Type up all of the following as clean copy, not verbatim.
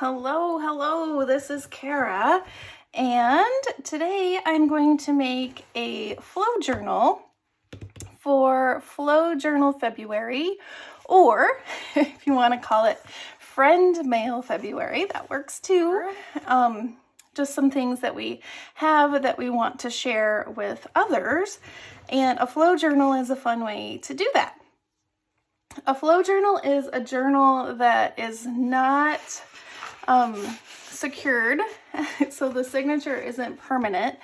Hello, this is Cara, and today I'm going to make a flow journal for Flow Journal February, or if you want to call it Friendmail February, that works too. Just some things that we have that we want to share with others, and a flow journal is a fun way to do that. A flow journal is a journal that is not secured, so the signature isn't permanent.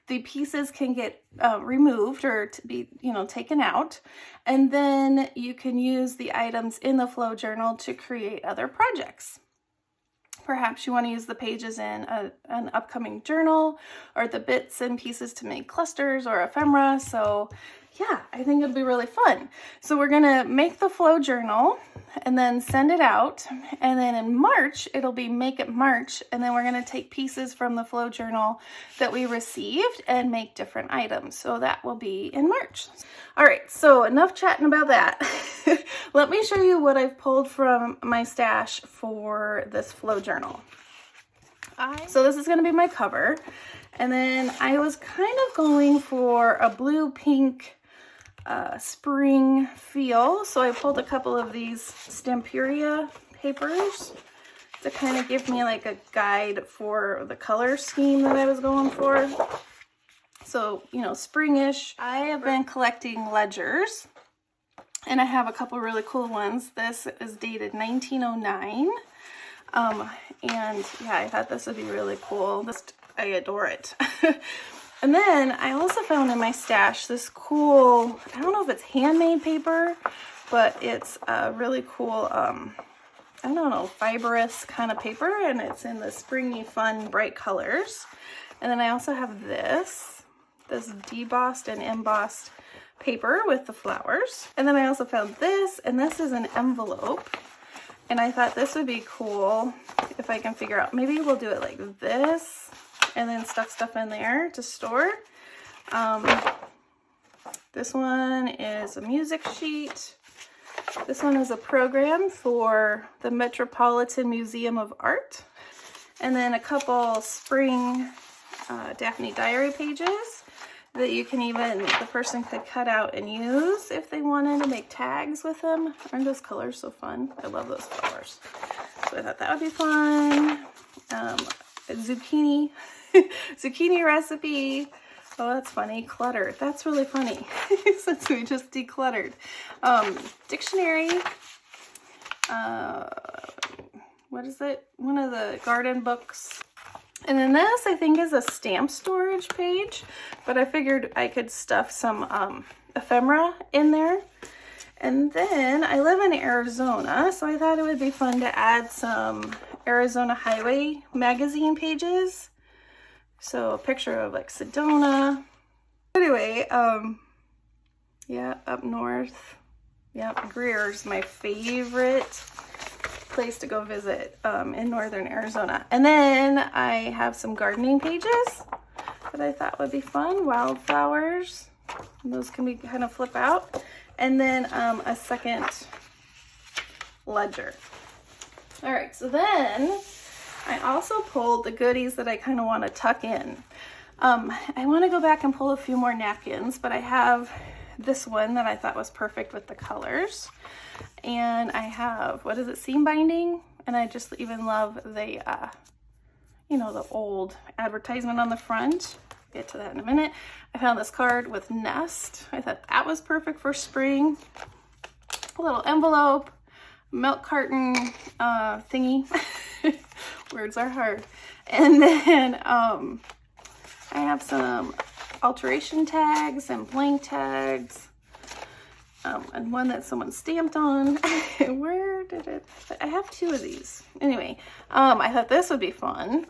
The pieces can get removed or to be, taken out, and then you can use the items in the flow journal to create other projects. Perhaps you want to use the pages in an upcoming journal, or the bits and pieces to make clusters or ephemera. So yeah, I think it'll be really fun. So we're gonna make the flow journal and then send it out. And then in March, it'll be Make It March. And then we're gonna take pieces from the flow journal that we received and make different items. So that will be in March. All right, so enough chatting about that. Let me show you what I've pulled from my stash for this flow journal. So this is gonna be my cover. And then I was kind of going for a blue-pink spring feel. So I pulled a couple of these Stamperia papers to kind of give me like a guide for the color scheme that I was going for. So, springish. I have been collecting ledgers, and I have a couple really cool ones. This is dated 1909. And yeah, I thought this would be really cool. I adore it. And then I also found in my stash this cool, I don't know if it's handmade paper, but it's a really cool, fibrous kind of paper, and it's in the springy, fun, bright colors. And then I also have this debossed and embossed paper with the flowers. And then I also found this, and this is an envelope. And I thought this would be cool if I can figure out, maybe we'll do it like this and then stuff stuff in there to store. This one is a music sheet. This one is a program for the Metropolitan Museum of Art. And then a couple spring Daphne diary pages that you can the person could cut out and use if they wanted to make tags with them. Aren't those colors so fun? I love those flowers. So I thought that would be fun. A zucchini recipe. Oh, that's funny. Clutter. That's really funny since we just decluttered. Dictionary. What is it? One of the garden books. And then this, I think, is a stamp storage page, but I figured I could stuff some ephemera in there. And then I live in Arizona, so I thought it would be fun to add some Arizona Highway magazine pages. So a picture of like Sedona. Anyway, yeah, up north. Yeah, Greer's my favorite place to go visit in northern Arizona. And then I have some gardening pages that I thought would be fun. Wildflowers. And those can be kind of flip out. And then a second ledger. All right, so then I also pulled the goodies that I kind of want to tuck in. I want to go back and pull a few more napkins, but I have this one that I thought was perfect with the colors. And I have, what is it, seam binding? And I just even love the, the old advertisement on the front. Get to that in a minute. I found this card with Nest. I thought that was perfect for spring. A little envelope, milk carton thingy. Words are hard. And then I have some alteration tags and blank tags. And one that someone stamped on. Where did it? I have two of these. Anyway, I thought this would be fun.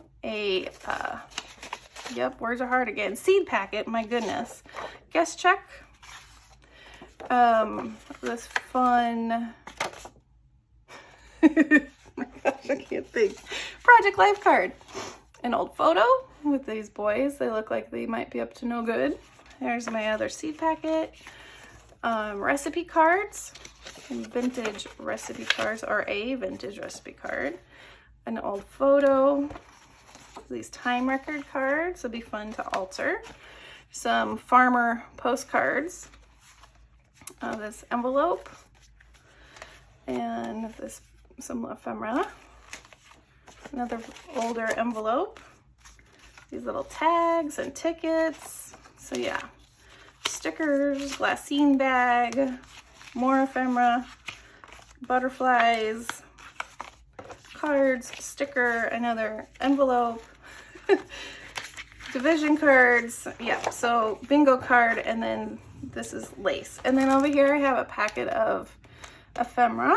Yep, words are hard again. Seed packet, my goodness. Guest check. This fun. My gosh, I can't think. Project Life card. An old photo with these boys. They look like they might be up to no good. There's my other seed packet. Recipe cards, vintage recipe cards, or a vintage recipe card. an old photo. These time record cards would be fun to alter. Some farmer postcards. This envelope. And this, some ephemera. Another older envelope. These little tags and tickets. So yeah, stickers, glassine bag, more ephemera, butterflies, cards, sticker, another envelope, division cards. Yeah, so bingo card, and then this is lace. And then over here I have a packet of ephemera,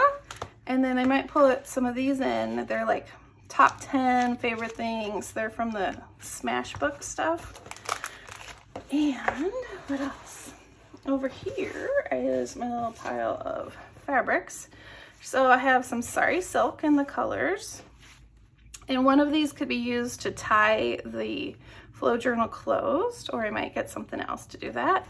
and then I might pull some of these in. They're like top 10 favorite things. They're from the Smash Book stuff. And what else? Over here is my little pile of fabrics. So I have some sari silk in the colors. And one of these could be used to tie the flow journal closed, or I might get something else to do that.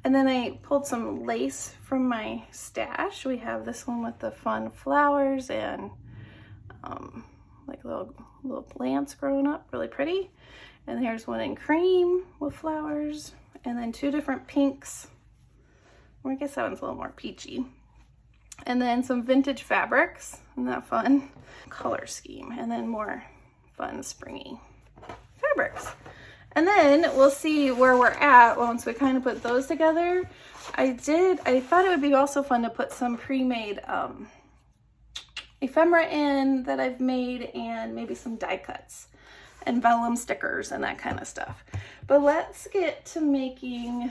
And then I pulled some lace from my stash. We have this one with the fun flowers and like little plants growing up, really pretty. And here's one in cream with flowers, and then two different pinks. Well, I guess that one's a little more peachy. And then some vintage fabrics, isn't that fun? Color scheme, and then more fun springy fabrics. And then we'll see where we're at once we kind of put those together. I thought it would be also fun to put some pre-made ephemera in that I've made, and maybe some die cuts and vellum stickers and that kind of stuff. But let's get to making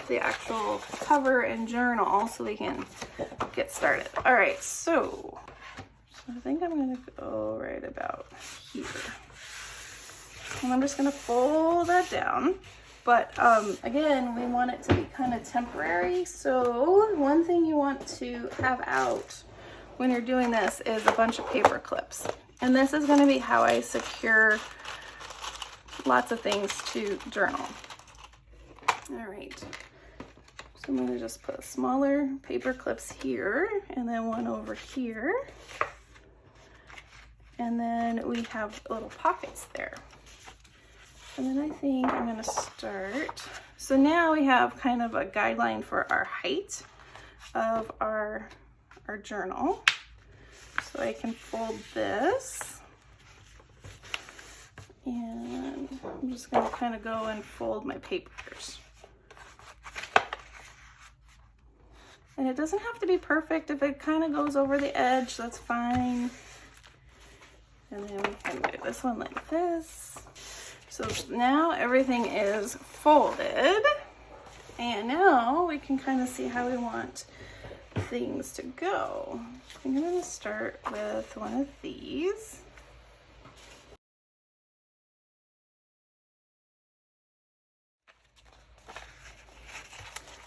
the actual cover and journal so we can get started. All right, so I think I'm gonna go right about here. And I'm just gonna fold that down. But again, we want it to be kind of temporary. So one thing you want to have out when you're doing this is a bunch of paper clips. And this is gonna be how I secure lots of things to journal. All right, so I'm gonna just put smaller paper clips here, and then one over here. And then we have little pockets there. And then I think I'm gonna start. So now we have kind of a guideline for our height of our journal. So I can fold this. And I'm just gonna kind of go and fold my papers. And it doesn't have to be perfect. If it kind of goes over the edge, that's fine. And then we can do this one like this. So now everything is folded. And now we can kind of see how we want things to go. I'm gonna start with one of these.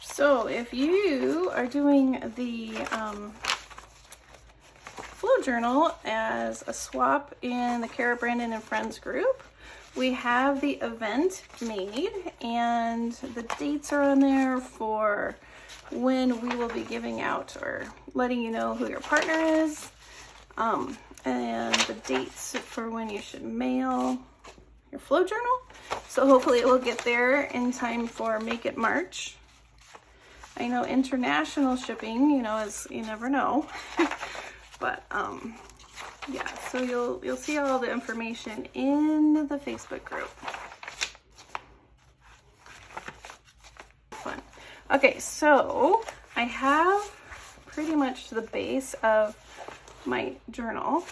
So if you are doing the flow journal as a swap in the Cara, Brandon, and Friends group, we have the event made, and the dates are on there for when we will be giving out or letting you know who your partner is, and the dates for when you should mail your flow journal. So hopefully it will get there in time for Make It March. I know international shipping, you know, is, you never know. But yeah, so you'll see all the information in the Facebook group. Fun. Okay, so I have pretty much the base of my journal.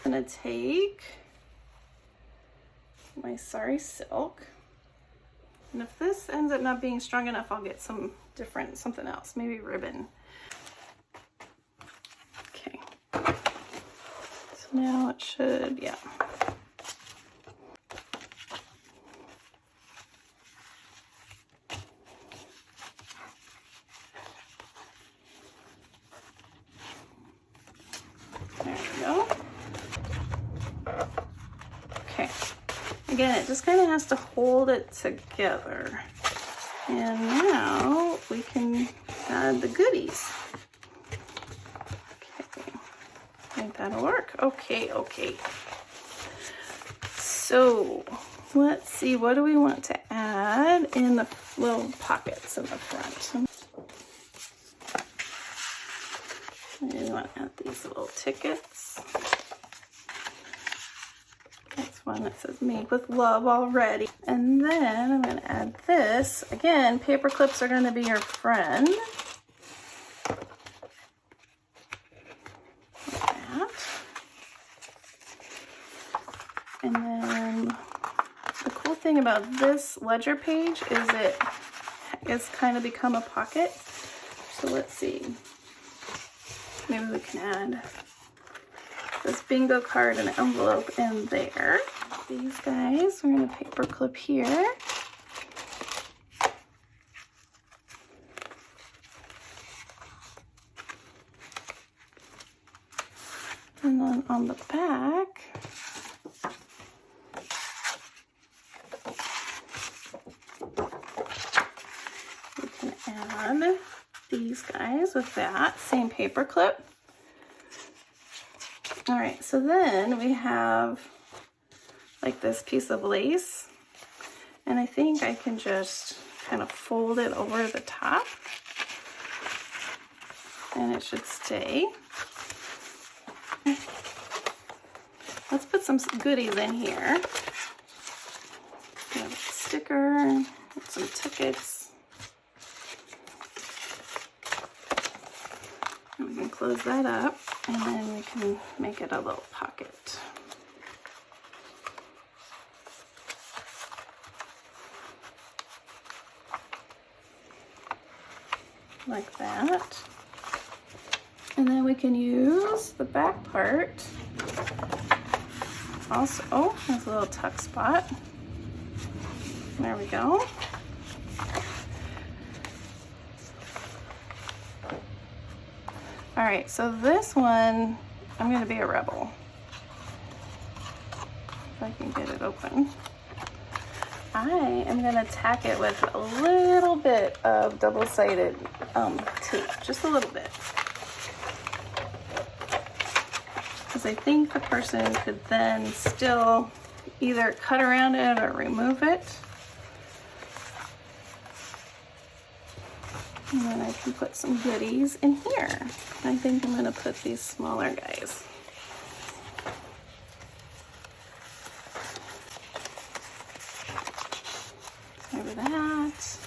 I'm gonna take my sari silk. And if this ends up not being strong enough, I'll get something else, maybe ribbon. Okay. So now it should, yeah. There we go. Okay. Again, it just kind of has to hold it together. And now we can add the goodies. Okay, I think that'll work. Okay. So let's see, what do we want to add in the little pockets in the front? We want to add these little tickets. That's one that says made with love already. And then I'm going to add this. Again, paper clips are going to be your friend. Like that. And then the cool thing about this ledger page is it's kind of become a pocket. So let's see. Maybe we can add this bingo card and envelope in there. These guys, we're going to paper clip here. And then on the back, we can add these guys with that same paper clip. All right, so then we have like this piece of lace, and I think I can just kind of fold it over the top and it should stay. Let's put some goodies in here. We have a sticker, some tickets. And we can close that up, and then we can make it a little pocket. Like that. And then we can use the back part. Also, oh, there's a little tuck spot. There we go. All right, so this one, I'm gonna be a rebel. If I can get it open. I am gonna tack it with a little bit of double-sided tape, just a little bit. Because I think the person could then still either cut around it or remove it. And then I can put some goodies in here. I think I'm gonna put these smaller guys. Over that.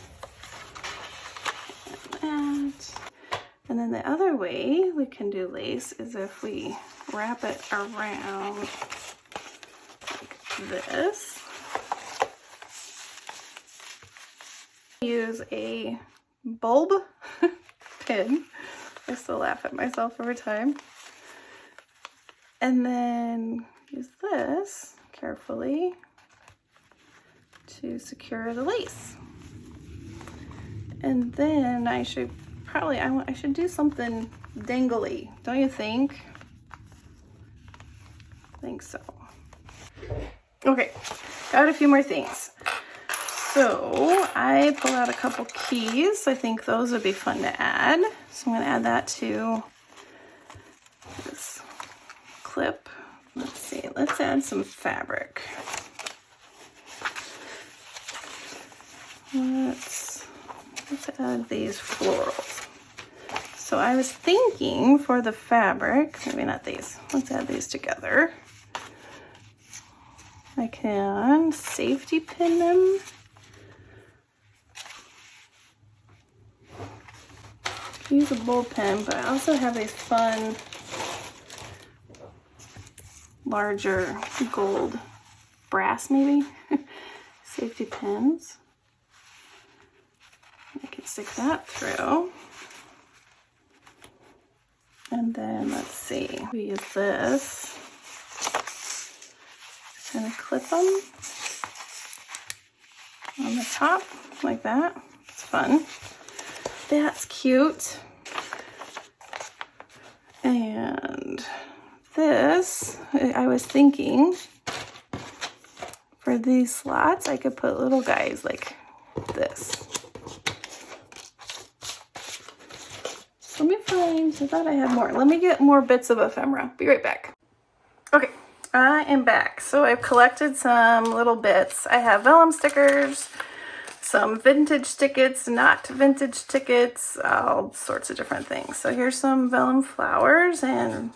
And that. And then the other way we can do lace is if we wrap it around like this. Use a bulb pin. I still laugh at myself every time. And then use this carefully to secure the lace. And then I should probably, I should do something dangly, don't you think? I think so. Okay, got a few more things. So I pulled out a couple keys. I think those would be fun to add. So I'm gonna add that to this clip. Let's see, let's add some fabric. Let's add these florals. So I was thinking for the fabric, maybe not these, let's add these together. I can safety pin them. Use a bullpen, but I also have these fun, larger gold brass maybe, safety pins. I can stick that through. And then let's see, we use this, kind of clip them on the top like that. It's fun. That's cute. And this, I was thinking for these slots, I could put little guys like this. Let me find, I thought I had more. Let me get more bits of ephemera. Be right back. Okay, I am back. So I've collected some little bits. I have vellum stickers, some vintage tickets, not vintage tickets, all sorts of different things. So here's some vellum flowers and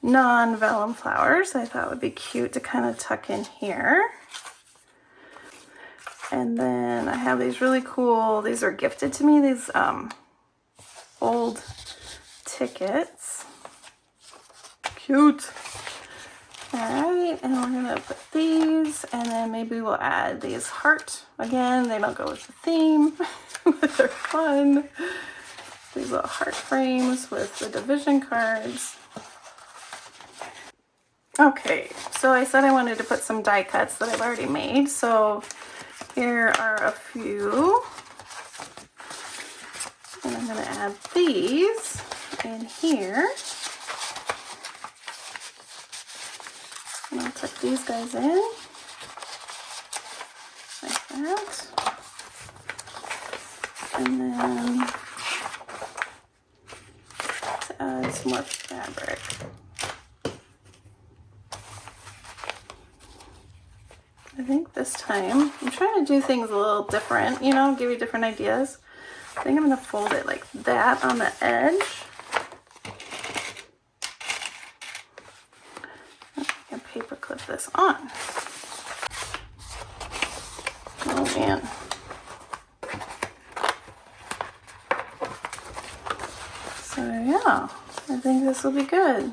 non-vellum flowers I thought would be cute to kind of tuck in here. And then I have these really cool, these are gifted to me, these old tickets. Cute. Alright, and we're gonna put these, and then maybe we'll add these heart. Again, they don't go with the theme, but they're fun. These little heart frames with the division cards. Okay, so I said I wanted to put some die cuts that I've already made, so here are a few. And I'm gonna add these in here. And I'll tuck these guys in, like that. And then to add some more fabric. I think this time, I'm trying to do things a little different, you know, give you different ideas. I think I'm gonna fold it like that on the edge. Paper clip this on. Oh man. So yeah, I think this will be good.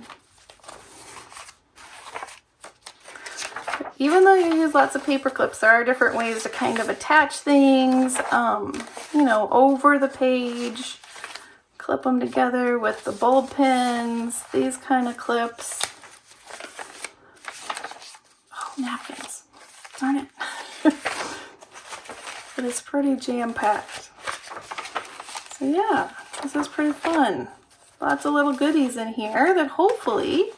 Even though you use lots of paper clips, there are different ways to kind of attach things, you know, over the page. Clip them together with the bulb pins, these kind of clips. Napkins, darn it. But it's pretty jam-packed. So yeah, this is pretty fun. Lots of little goodies in here that hopefully,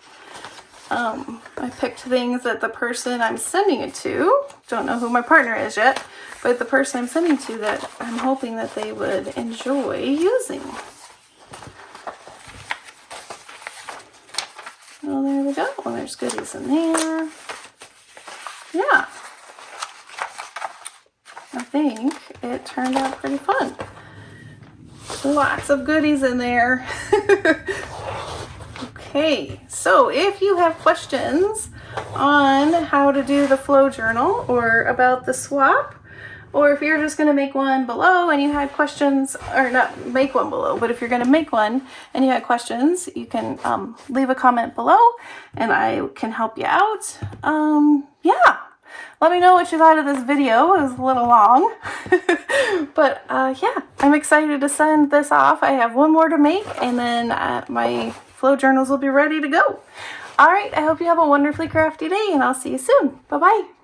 I picked things that the person I'm sending it to, don't know who my partner is yet, but the person I'm sending to that I'm hoping that they would enjoy using. Well, there we go. Well, there's goodies in there. Yeah, I think it turned out pretty fun. Lots of goodies in there. Okay, so if you have questions on how to do the flow journal or about the swap, or if you're just going to make one below and you had questions, or not make one below, but if you're going to make one and you had questions, you can leave a comment below and I can help you out. Yeah, let me know what you thought of this video. It was a little long, but yeah, I'm excited to send this off. I have one more to make and then my flow journals will be ready to go. All right, I hope you have a wonderfully crafty day and I'll see you soon. Bye-bye.